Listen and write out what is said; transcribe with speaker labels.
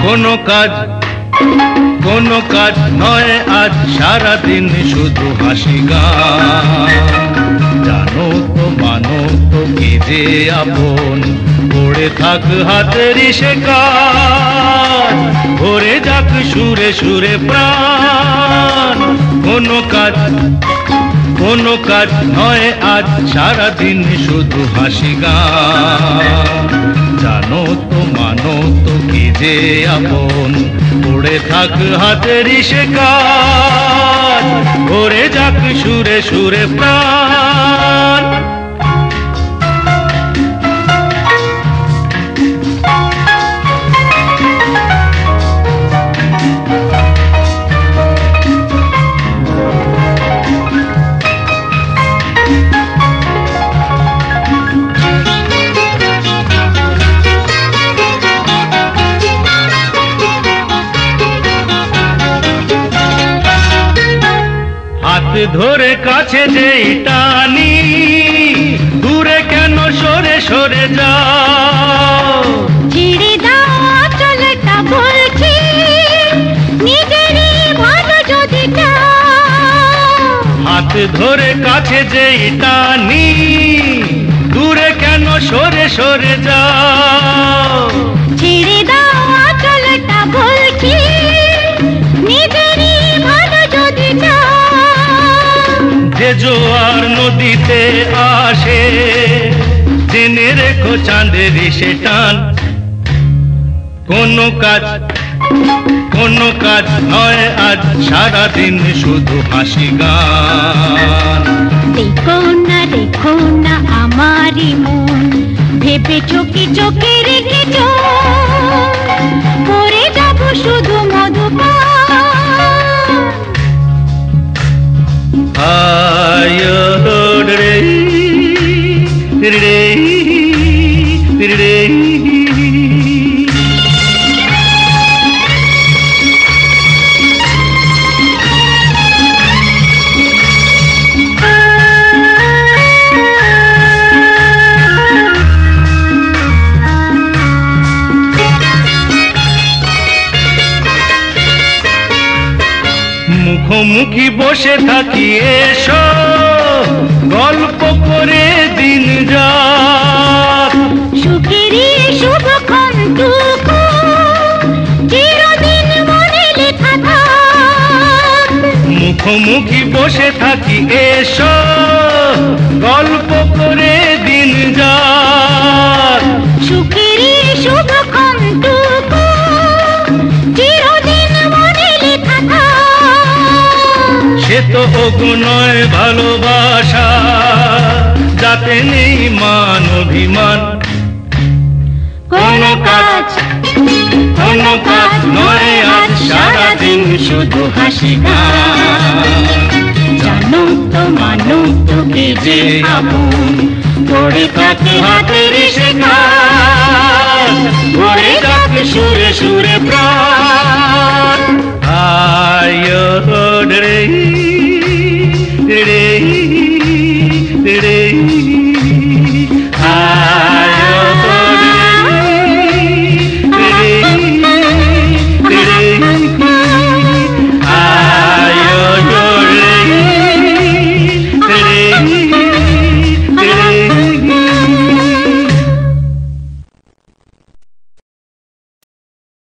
Speaker 1: কোনো কাজ নয় আজ সারাদিন শুধু হাসি গান। জানো তো মানো তো কে যে আপন, পড়ে থাক হাতের সে কাজ, ভরে যাক সুরে সুরে প্রাণ। কোনো কাজ নয় আজ সারাদিন শুধু হাসি গান। জানো তো মানো তো কে যে আপন, পড়ে থাক হাতের সে কাজ, ভরে যাক সুরে সুরে প্রাণ। হাত ধরে কাছে যেই টানি, দূরে কেন সরে সরে যাও।
Speaker 2: ছেড়ে দাও আঁচলটা বলছি, নিজেরই ভালো যদি চাও।
Speaker 1: হাত ধরে কাছে যেই টানি, দূরে কেন সরে সরে যাও।
Speaker 2: ছেড়ে দাও আঁচলটা বলছি, নিজেরই ভালো যদি চাও।
Speaker 1: যে জোয়ার নদীতে আসে, জেনে রেখো চাঁদের সে টান। কোনো কাজ নয় আজ সারাদিন শুধু হাসি গান।
Speaker 2: দেখো না আমারই মন, ভেবে চোখে চোখে রেখেছ, করে যাব শুধু মধুপান।
Speaker 1: মুখোমুখি বসে থাকি এসো, গল্প করে দিন যাক।
Speaker 2: সুখেরই শুভক্ষণটুকু চিরদিন মনে লেখা থাক।
Speaker 1: মুখোমুখি বসে থাকি এসো, গল্প করে দিন যাক।
Speaker 2: সুখেরই শুভক্ষণটুকু চিরদিন মনে লেখা থাক।
Speaker 1: সে তো অগুনয় ভালোবাসা, যাতে নেই মান অভিমান। কোনো কাজ নয় আজ সারাদিন শুধু হাসি গান। জানো তো মানো তো কে যে আপন, পড়ে থাকে হাতের সে কাজ, ভরে যাক সুরে সুরে প্রাণ।